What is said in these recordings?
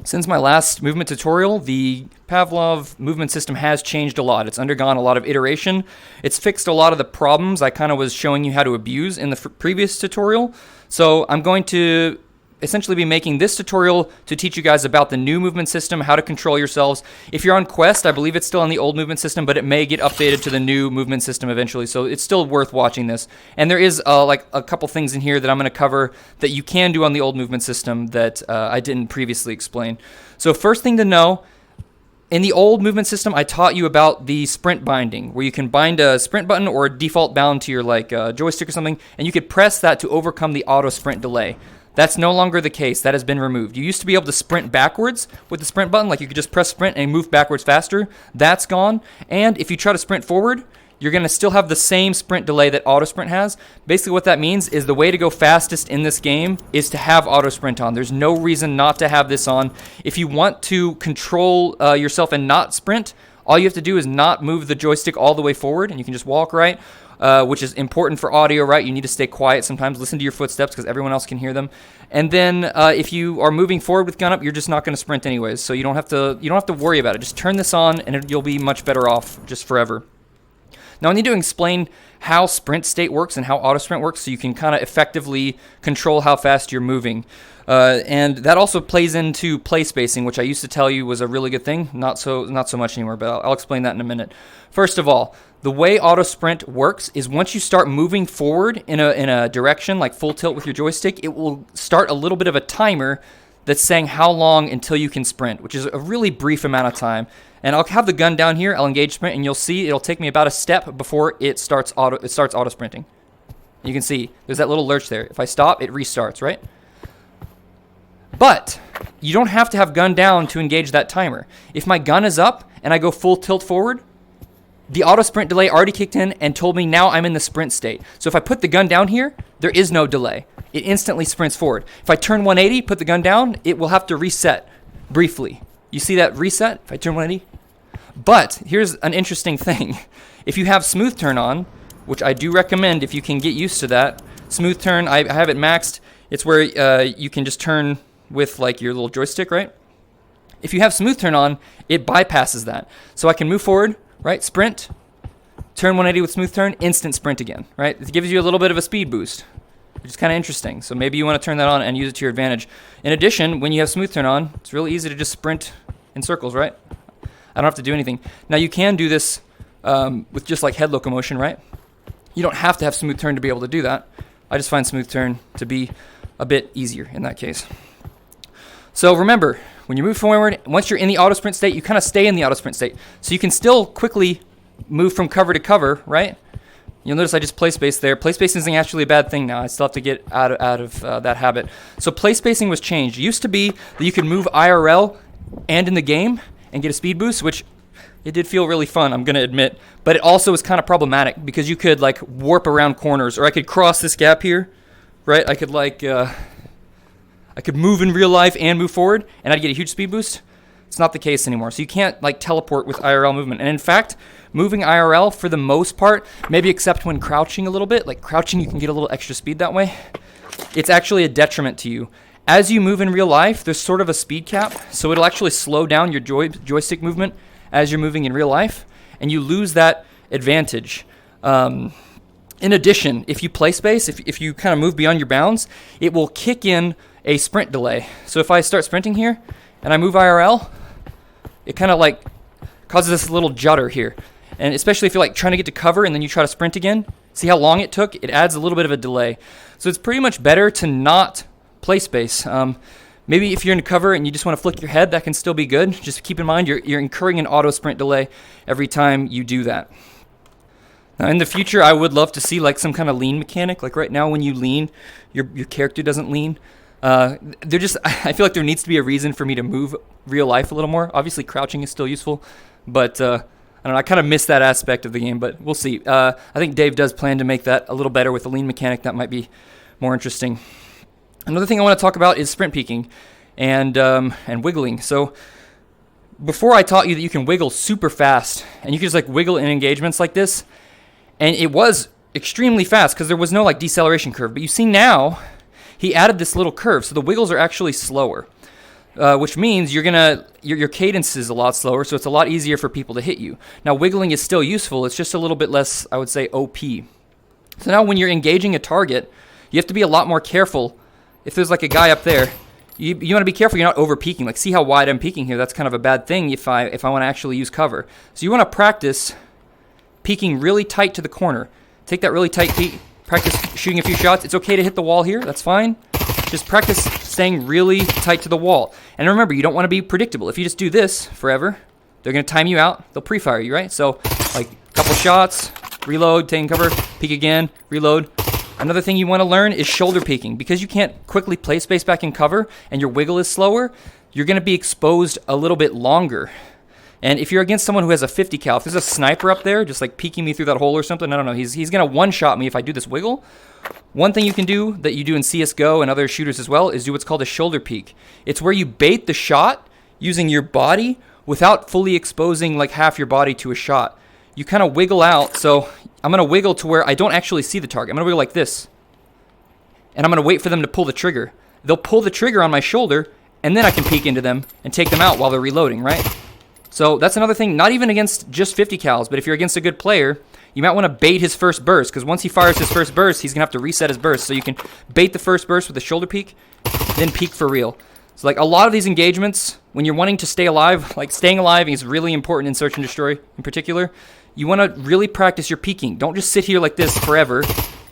Since my last movement tutorial, the Pavlov movement system has changed a lot. It's undergone a lot of iteration. It's fixed a lot of the problems I kind of was showing you how to abuse in the previous tutorial. So I'm going to essentially be making this tutorial to teach you guys about the new movement system, how to control yourselves. If you're on Quest, I believe it's still on the old movement system, but it may get updated to the new movement system eventually, so it's still worth watching this. And there is like a couple things in here that I'm going to cover that you can do on the old movement system that I didn't previously explain. So first thing to know, in the old movement system, I taught you about the sprint binding, where you can bind a sprint button or a default bound to your joystick or something, and you could press that to overcome the auto sprint delay. That's no longer the case. That has been removed. You used to be able to sprint backwards with the sprint button, like you could just press sprint and move backwards faster. That's gone. And if you try to sprint forward, you're going to still have the same sprint delay that auto sprint has. Basically what that means is the way to go fastest in this game is to have auto sprint on. There's no reason not to have this on. If you want to control yourself and not sprint, all you have to do is not move the joystick all the way forward, and you can just walk right. Which is important for audio, right? You need to stay quiet sometimes. Listen to your footsteps because everyone else can hear them. And then if you are moving forward with gun up, you're just not going to sprint anyways. So you don't have to worry about it. Just turn this on, and you'll be much better off just forever. Now I need to explain how sprint state works and how auto sprint works, so you can kind of effectively control how fast you're moving. And that also plays into play spacing, which I used to tell you was a really good thing. Not so much anymore, but I'll explain that in a minute. First of all, the way auto sprint works is once you start moving forward in a direction, like full tilt with your joystick, it will start a little bit of a timer that's saying how long until you can sprint, which is a really brief amount of time. And I'll have the gun down here, I'll engage sprint, and you'll see it'll take me about a step before it starts auto sprinting. You can see there's that little lurch there. If I stop, it restarts, right? But you don't have to have gun down to engage that timer. If my gun is up and I go full tilt forward, the auto sprint delay already kicked in and told me now I'm in the sprint state. So if I put the gun down here, there is no delay. It instantly sprints forward. If I turn 180, put the gun down, it will have to reset briefly. You see that reset if I turn 180? But here's an interesting thing. If you have smooth turn on, which I do recommend if you can get used to that, smooth turn, I have it maxed. It's where you can just turn with like your little joystick, right? If you have smooth turn on, it bypasses that. So I can move forward, right? Sprint, turn 180 with smooth turn, instant sprint again, right? It gives you a little bit of a speed boost, which is kind of interesting. So maybe you want to turn that on and use it to your advantage. In addition, when you have smooth turn on, it's really easy to just sprint in circles, right? I don't have to do anything. Now you can do this with just like head locomotion, right? You don't have to have smooth turn to be able to do that. I just find smooth turn to be a bit easier in that case. So remember, when you move forward, once you're in the auto sprint state, you kind of stay in the auto sprint state. So you can still quickly move from cover to cover, right? You'll notice I just play space there. Play spacing isn't actually a bad thing now. I still have to get out of that habit. So play spacing was changed. It used to be that you could move IRL and in the game and get a speed boost, which it did feel really fun, I'm going to admit. But it also was kind of problematic because you could like warp around corners, or I could cross this gap here, right? I could like... I could move in real life and move forward, and I'd get a huge speed boost. It's not the case anymore. So you can't like teleport with IRL movement. And in fact, moving IRL for the most part, maybe except when crouching a little bit, like crouching you can get a little extra speed that way, it's actually a detriment to you. As you move in real life, there's sort of a speed cap, so it'll actually slow down your joystick movement as you're moving in real life, and you lose that advantage. In addition, if you play space, if you kind of move beyond your bounds, it will kick in a sprint delay. So if I start sprinting here and I move IRL, it kind of like causes this little judder here. And especially if you're like trying to get to cover and then you try to sprint again, see how long it took? It adds a little bit of a delay. So it's pretty much better to not play space. Maybe if you're in cover and you just want to flick your head, that can still be good. Just keep in mind you're incurring an auto sprint delay every time you do that. Now in the future, I would love to see like some kind of lean mechanic. Like right now when you lean, your character doesn't lean. I feel like there needs to be a reason for me to move real life a little more. Obviously, crouching is still useful, but I don't know. I kind of miss that aspect of the game, but we'll see. I think Dave does plan to make that a little better with the lean mechanic. That might be more interesting. Another thing I want to talk about is sprint peeking and wiggling. So before I taught you that you can wiggle super fast, and you can just like wiggle in engagements like this, and it was extremely fast because there was no like deceleration curve. But you see now, he added this little curve, so the wiggles are actually slower. which means your cadence is a lot slower, so it's a lot easier for people to hit you. Now, wiggling is still useful. It's just a little bit less, I would say, OP. So now when you're engaging a target, you have to be a lot more careful. If there's like a guy up there, you want to be careful you're not over peeking. Like, see how wide I'm peeking here? That's kind of a bad thing if I want to actually use cover. So you want to practice peeking really tight to the corner. Take that really tight peek. Practice shooting a few shots. It's okay to hit the wall here. That's fine. Just practice staying really tight to the wall. And remember, you don't want to be predictable. If you just do this forever, they're going to time you out. They'll pre-fire you, right? So, like, a couple shots, reload, taking cover, peek again, reload. Another thing you want to learn is shoulder peeking. Because you can't quickly place space back in cover and your wiggle is slower, you're going to be exposed a little bit longer. And if you're against someone who has a 50 cal, if there's a sniper up there just like peeking me through that hole or something, I don't know, he's going to one-shot me if I do this wiggle. One thing you can do that you do in CSGO and other shooters as well is do what's called a shoulder peek. It's where you bait the shot using your body without fully exposing like half your body to a shot. You kind of wiggle out. So I'm going to wiggle to where I don't actually see the target. I'm going to wiggle like this. And I'm going to wait for them to pull the trigger. They'll pull the trigger on my shoulder, and then I can peek into them and take them out while they're reloading, right? So that's another thing, not even against just 50 cals, but if you're against a good player, you might want to bait his first burst, because once he fires his first burst, he's going to have to reset his burst. So you can bait the first burst with a shoulder peek, then peek for real. So like a lot of these engagements, when you're wanting to stay alive, like staying alive is really important in Search and Destroy in particular. You want to really practice your peeking. Don't just sit here like this forever,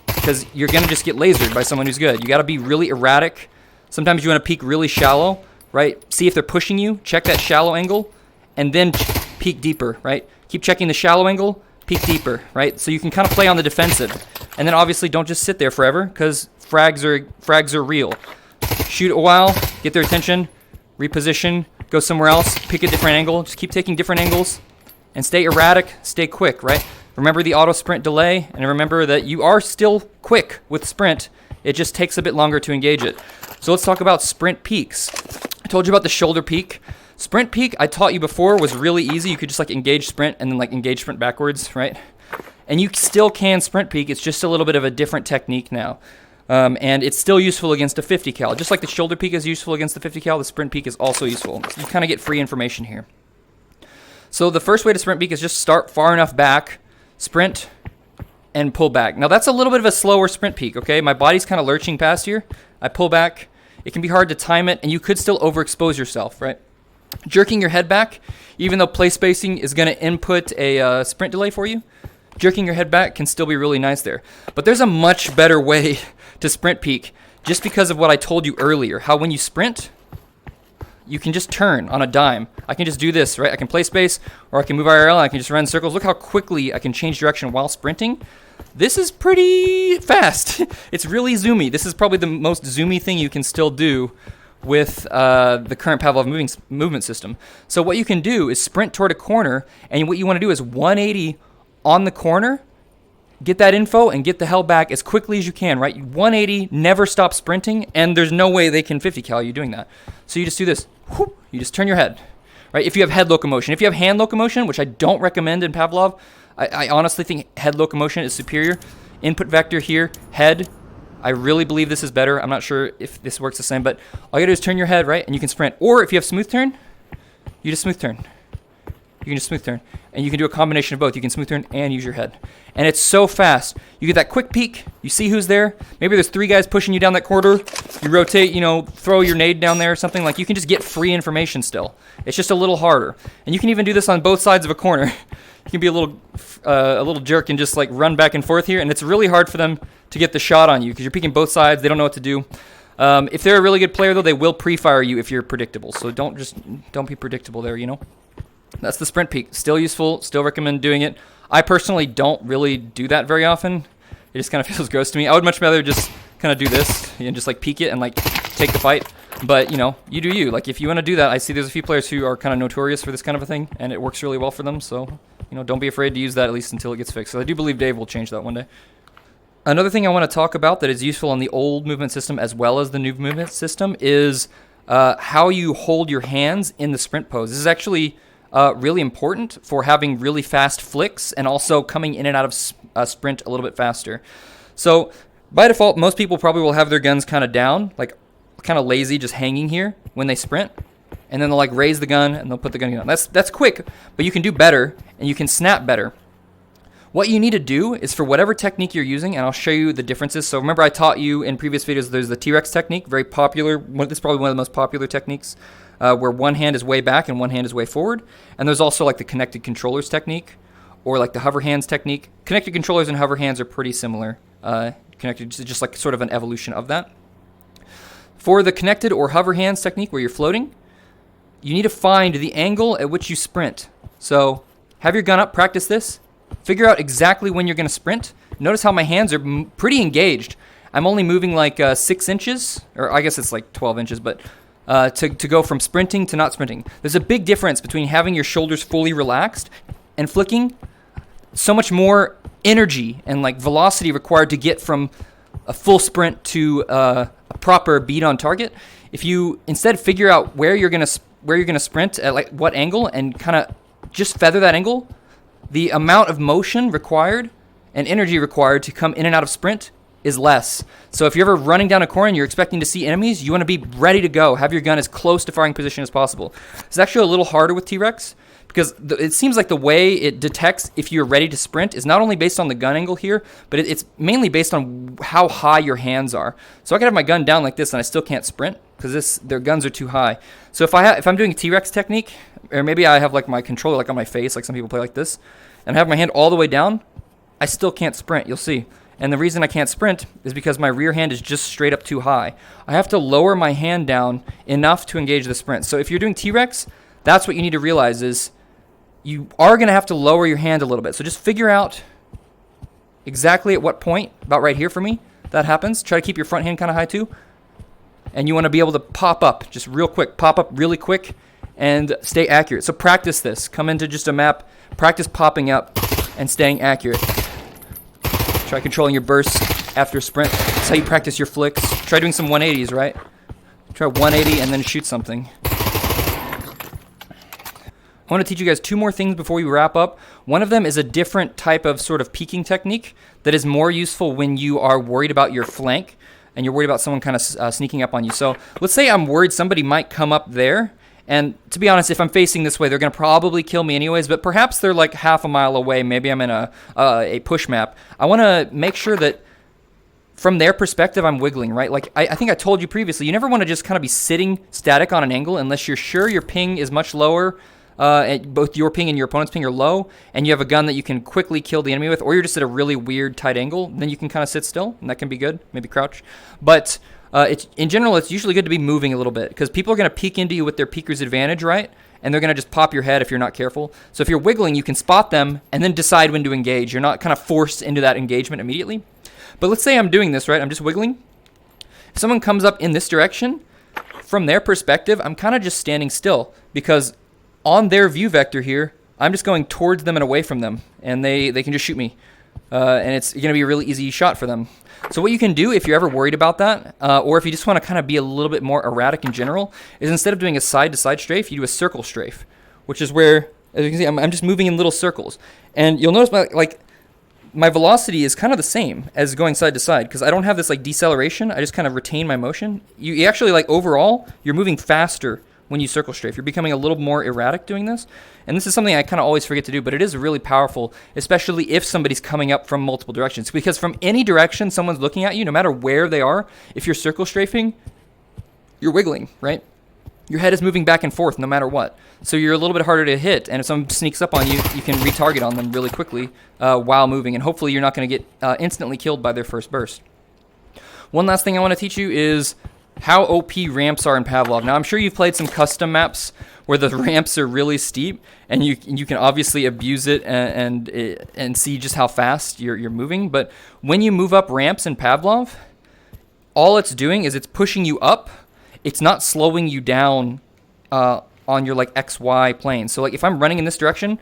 because you're going to just get lasered by someone who's good. You got to be really erratic. Sometimes you want to peek really shallow, right? See if they're pushing you, check that shallow angle, and then peek deeper, right? Keep checking the shallow angle, peek deeper, right? So you can kind of play on the defensive. And then obviously don't just sit there forever, because frags are real. Shoot a while, get their attention, reposition, go somewhere else, pick a different angle. Just keep taking different angles and stay erratic, stay quick, right? Remember the auto sprint delay, and remember that you are still quick with sprint. It just takes a bit longer to engage it. So let's talk about sprint peaks. I told you about the shoulder peek. Sprint peek, I taught you before, was really easy. You could just like engage sprint and then like engage sprint backwards, right? And you still can sprint peek. It's just a little bit of a different technique now. And it's still useful against a 50 cal. Just like the shoulder peek is useful against the 50 cal, the sprint peek is also useful. You kind of get free information here. So the first way to sprint peek is just start far enough back, sprint, and pull back. Now that's a little bit of a slower sprint peek, okay? My body's kind of lurching past here. I pull back. It can be hard to time it, and you could still overexpose yourself, right? Jerking your head back, even though play spacing is going to input a sprint delay for you, jerking your head back can still be really nice there. But there's a much better way to sprint peek just because of what I told you earlier, how when you sprint, you can just turn on a dime. I can just do this, right? I can play space, or I can move IRL, and I can just run in circles. Look how quickly I can change direction while sprinting. This is pretty fast. It's really zoomy. This is probably the most zoomy thing you can still do with the current Pavlov movement system. So what you can do is sprint toward a corner, and what you want to do is 180 on the corner, get that info, and get the hell back as quickly as you can, right? 180, never stop sprinting, and there's no way they can 50 cal you doing that. So you just do this. Whoop, you just turn your head, right? If you have head locomotion. If you have hand locomotion, which I don't recommend in Pavlov, I honestly think head locomotion is superior. Input vector here, head. I really believe this is better. I'm not sure if this works the same, but all you gotta do is turn your head, right? And you can sprint. Or if you have smooth turn, you just smooth turn. You can just smooth turn. And you can do a combination of both. You can smooth turn and use your head. And it's so fast. You get that quick peek. You see who's there. Maybe there's 3 guys pushing you down that corridor. You rotate, throw your nade down there or something. Like, you can just get free information still. It's just a little harder. And you can even do this on both sides of a corner. You can be a little jerk and just like run back and forth here. And it's really hard for them to get the shot on you because you're peeking both sides. They don't know what to do. If they're a really good player, though, they will pre-fire you if you're predictable. So don't be predictable there, That's the sprint peek. Still useful. Still recommend doing it. I personally don't really do that very often. It just kind of feels gross to me. I would much rather just kind of do this and just like peek it and like take the fight. But, you do you. Like, if you want to do that, I see there's a few players who are kind of notorious for this kind of a thing, and it works really well for them. So, don't be afraid to use that at least until it gets fixed. So I do believe Dave will change that one day. Another thing I want to talk about that is useful on the old movement system as well as the new movement system is how you hold your hands in the sprint pose. This is actually really important for having really fast flicks and also coming in and out of sprint a little bit faster. So by default, most people probably will have their guns kind of down, like kind of lazy, just hanging here when they sprint. and then they'll like raise the gun and they'll put the gun down. That's quick, but you can do better and you can snap better. What you need to do is for whatever technique you're using, and I'll show you the differences. So remember I taught you in previous videos, there's the T-Rex technique, very popular. This is probably one of the most popular techniques where one hand is way back and one hand is way forward. And there's also like the connected controllers technique or like the hover hands technique. Connected controllers and hover hands are pretty similar. Connected, just like sort of an evolution of that. For the connected or hover hands technique where you're floating, you need to find the angle at which you sprint. So have your gun up, practice this. Figure out exactly when you're going to sprint. Notice how my hands are pretty engaged. I'm only moving like 6 inches, or I guess it's like 12 inches, but to go from sprinting to not sprinting. There's a big difference between having your shoulders fully relaxed and flicking. So much more energy and like velocity required to get from a full sprint to a proper beat on target. If you instead figure out where you're going to sprint at like what angle and kind of just feather that angle, the amount of motion required and energy required to come in and out of sprint is less. So if you're ever running down a corner and you're expecting to see enemies, you want to be ready to go. Have your gun as close to firing position as possible. It's actually a little harder with T-Rex because it seems like the way it detects if you're ready to sprint is not only based on the gun angle here, but it's mainly based on how high your hands are. So I can have my gun down like this and I still can't sprint because their guns are too high. So if I'm doing a T-Rex technique, or maybe I have like my controller like on my face, like some people play like this, and I have my hand all the way down, I still can't sprint, you'll see. And the reason I can't sprint is because my rear hand is just straight up too high. I have to lower my hand down enough to engage the sprint. So if you're doing T-Rex, that's what you need to realize is you are going to have to lower your hand a little bit. So just figure out exactly at what point, about right here for me, that happens. Try to keep your front hand kind of high too. And you want to be able to pop up just real quick, pop up really quick and stay accurate. So practice this. Come into just a map, practice popping up and staying accurate. Try controlling your bursts after sprint. That's how you practice your flicks. Try doing some 180s, right? Try 180 and then shoot something. I want to teach you guys 2 more things before we wrap up. One of them is a different type of sort of peeking technique that is more useful when you are worried about your flank and you're worried about someone kind of sneaking up on you. So let's say I'm worried somebody might come up there. And to be honest, if I'm facing this way, they're going to probably kill me anyways, but perhaps they're like half a mile away. Maybe I'm in a push map. I want to make sure that from their perspective, I'm wiggling, right? Like I think I told you previously, you never want to just kind of be sitting static on an angle unless you're sure your ping is much lower. Both your ping and your opponent's ping are low, and you have a gun that you can quickly kill the enemy with, or you're just at a really weird tight angle. Then you can kind of sit still, and that can be good. Maybe crouch. But in general, it's usually good to be moving a little bit because people are going to peek into you with their peeker's advantage, right? And they're going to just pop your head if you're not careful. So if you're wiggling, you can spot them and then decide when to engage. You're not kind of forced into that engagement immediately. But let's say I'm doing this, right? I'm just wiggling. If someone comes up in this direction, from their perspective, I'm kind of just standing still because on their view vector here, I'm just going towards them and away from them, and they can just shoot me. And it's going to be a really easy shot for them. So what you can do if you're ever worried about that, or if you just want to kind of be a little bit more erratic in general, is instead of doing a side-to-side strafe, you do a circle strafe, which is where, as you can see, I'm just moving in little circles. And you'll notice my velocity is kind of the same as going side to side because I don't have this like deceleration. I just kind of retain my motion. You actually like overall, you're moving faster when you circle strafe. You're becoming a little more erratic doing this. And this is something I kind of always forget to do, but it is really powerful, especially if somebody's coming up from multiple directions. Because from any direction someone's looking at you, no matter where they are, if you're circle strafing, you're wiggling, right? Your head is moving back and forth no matter what. So you're a little bit harder to hit, and if someone sneaks up on you, you can retarget on them really quickly while moving, and hopefully you're not going to get instantly killed by their first burst. One last thing I want to teach you is how OP ramps are in Pavlov. Now, I'm sure you've played some custom maps where the ramps are really steep, and you can obviously abuse it and see just how fast you're moving. But when you move up ramps in Pavlov, all it's doing is it's pushing you up. It's not slowing you down on your like XY plane. So like if I'm running in this direction,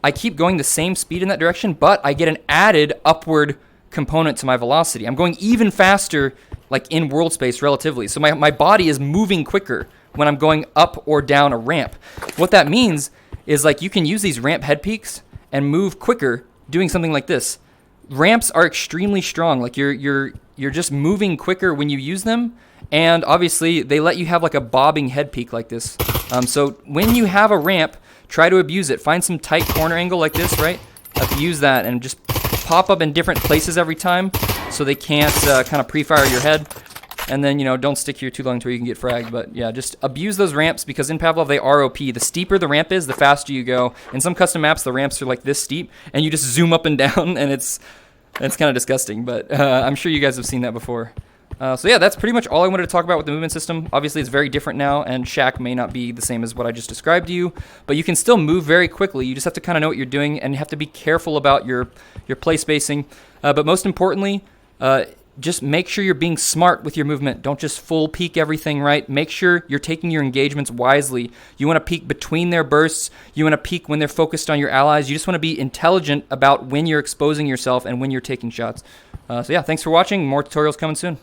I keep going the same speed in that direction, but I get an added upward component to my velocity. I'm going even faster like in world space relatively. So my body is moving quicker when I'm going up or down a ramp. What that means is like you can use these ramp head peaks and move quicker doing something like this. Ramps are extremely strong. Like you're just moving quicker when you use them, and obviously they let you have like a bobbing head peak like this. So when you have a ramp, try to abuse it. Find some tight corner angle like this, right? Abuse that and just pop up in different places every time so they can't kind of pre-fire your head. And then, you know, don't stick here too long to where you can get fragged. But yeah, just abuse those ramps because in Pavlov they are OP. The steeper the ramp is, the faster you go. In some custom maps, the ramps are like this steep, and you just zoom up and down, and it's kind of disgusting. But I'm sure you guys have seen that before. So yeah, that's pretty much all I wanted to talk about with the movement system. Obviously, it's very different now, and Shack may not be the same as what I just described to you, but you can still move very quickly. You just have to kind of know what you're doing, and you have to be careful about your play spacing. But most importantly, just make sure you're being smart with your movement. Don't just full peek everything, right? Make sure you're taking your engagements wisely. You want to peek between their bursts. You want to peek when they're focused on your allies. You just want to be intelligent about when you're exposing yourself and when you're taking shots. So yeah, thanks for watching. More tutorials coming soon.